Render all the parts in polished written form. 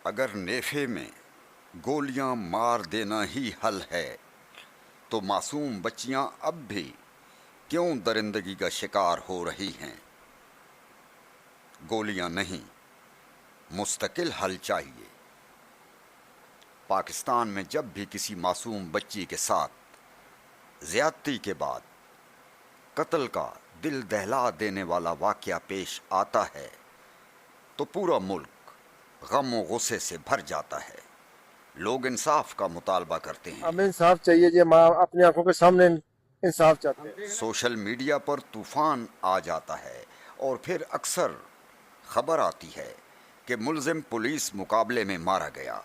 اگر نیفے میں گولیاں مار دینا ہی حل ہے تو معصوم بچیاں اب بھی کیوں درندگی کا شکار ہو رہی ہیں؟ گولیاں نہیں، مستقل حل چاہیے۔ پاکستان میں جب بھی کسی معصوم بچی کے ساتھ زیادتی کے بعد قتل کا دل دہلا دینے والا واقعہ پیش آتا ہے تو پورا ملک غم و غصے سے بھر جاتا ہے۔ لوگ انصاف کا مطالبہ کرتے ہیں۔ ہمیں انصاف چاہیے جی، ہم اپنی آنکھوں کے سامنے انصاف چاہتے ہیں۔ سوشل میڈیا پر طوفان آ جاتا ہے اور پھر اکثر خبر آتی ہے کہ ملزم پولیس مقابلے میں مارا گیا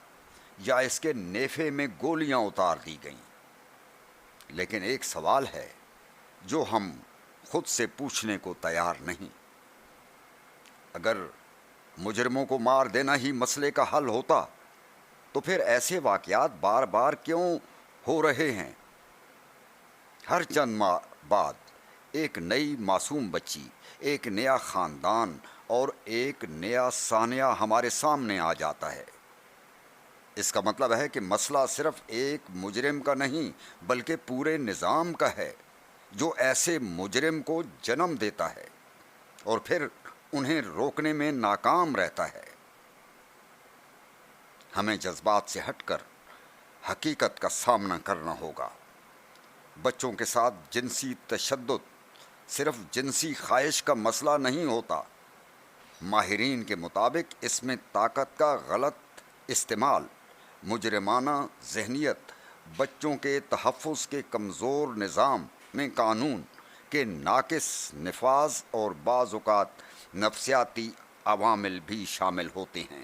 یا اس کے نیفے میں گولیاں اتار دی گئیں۔ لیکن ایک سوال ہے جو ہم خود سے پوچھنے کو تیار نہیں۔ اگر مجرموں کو مار دینا ہی مسئلے کا حل ہوتا تو پھر ایسے واقعات بار بار کیوں ہو رہے ہیں؟ ہر چند ماہ بعد ایک نئی معصوم بچی، ایک نیا خاندان اور ایک نیا سانحہ ہمارے سامنے آ جاتا ہے۔ اس کا مطلب ہے کہ مسئلہ صرف ایک مجرم کا نہیں بلکہ پورے نظام کا ہے جو ایسے مجرم کو جنم دیتا ہے اور پھر انہیں روکنے میں ناکام رہتا ہے۔ ہمیں جذبات سے ہٹ کر حقیقت کا سامنا کرنا ہوگا۔ بچوں کے ساتھ جنسی تشدد صرف جنسی خواہش کا مسئلہ نہیں ہوتا۔ ماہرین کے مطابق اس میں طاقت کا غلط استعمال، مجرمانہ ذہنیت، بچوں کے تحفظ کے کمزور نظام میں قانون کے ناقص نفاذ اور بعض اوقات نفسیاتی عوامل بھی شامل ہوتے ہیں۔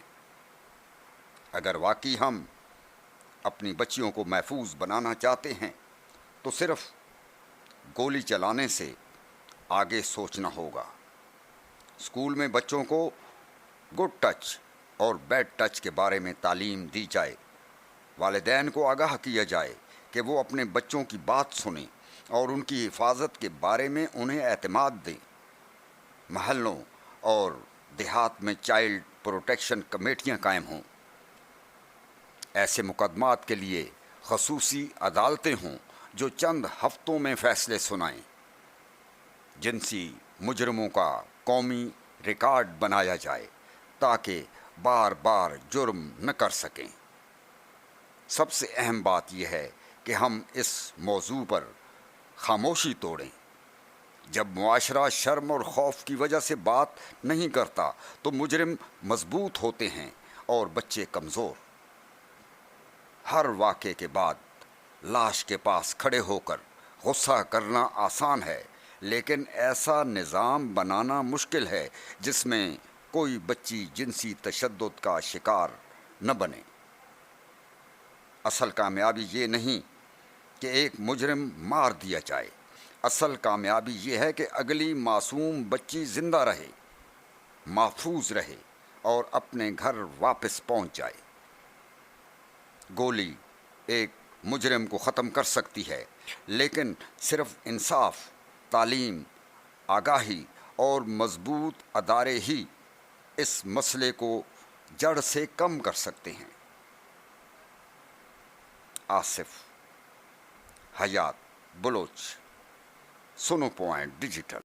اگر واقعی ہم اپنی بچیوں کو محفوظ بنانا چاہتے ہیں تو صرف گولی چلانے سے آگے سوچنا ہوگا۔ اسکول میں بچوں کو گڈ ٹچ اور بیڈ ٹچ کے بارے میں تعلیم دی جائے۔ والدین کو آگاہ کیا جائے کہ وہ اپنے بچوں کی بات سنیں اور ان کی حفاظت کے بارے میں انہیں اعتماد دیں۔ محلوں اور دیہات میں چائلڈ پروٹیکشن کمیٹیاں قائم ہوں۔ ایسے مقدمات کے لیے خصوصی عدالتیں ہوں جو چند ہفتوں میں فیصلے سنائیں۔ جنسی مجرموں کا قومی ریکارڈ بنایا جائے تاکہ بار بار جرم نہ کر سکیں۔ سب سے اہم بات یہ ہے کہ ہم اس موضوع پر خاموشی توڑیں۔ جب معاشرہ شرم اور خوف کی وجہ سے بات نہیں کرتا تو مجرم مضبوط ہوتے ہیں اور بچے کمزور۔ ہر واقعے کے بعد لاش کے پاس کھڑے ہو کر غصہ کرنا آسان ہے، لیکن ایسا نظام بنانا مشکل ہے جس میں کوئی بچی جنسی تشدد کا شکار نہ بنے۔ اصل کامیابی یہ نہیں کہ ایک مجرم مار دیا جائے، اصل کامیابی یہ ہے کہ اگلی معصوم بچی زندہ رہے، محفوظ رہے اور اپنے گھر واپس پہنچ جائے۔ گولی ایک مجرم کو ختم کر سکتی ہے، لیکن صرف انصاف، تعلیم، آگاہی اور مضبوط ادارے ہی اس مسئلے کو جڑ سے کم کر سکتے ہیں۔ آصف حیات بلوچ، سنو پوائنٹ ڈیجیٹل۔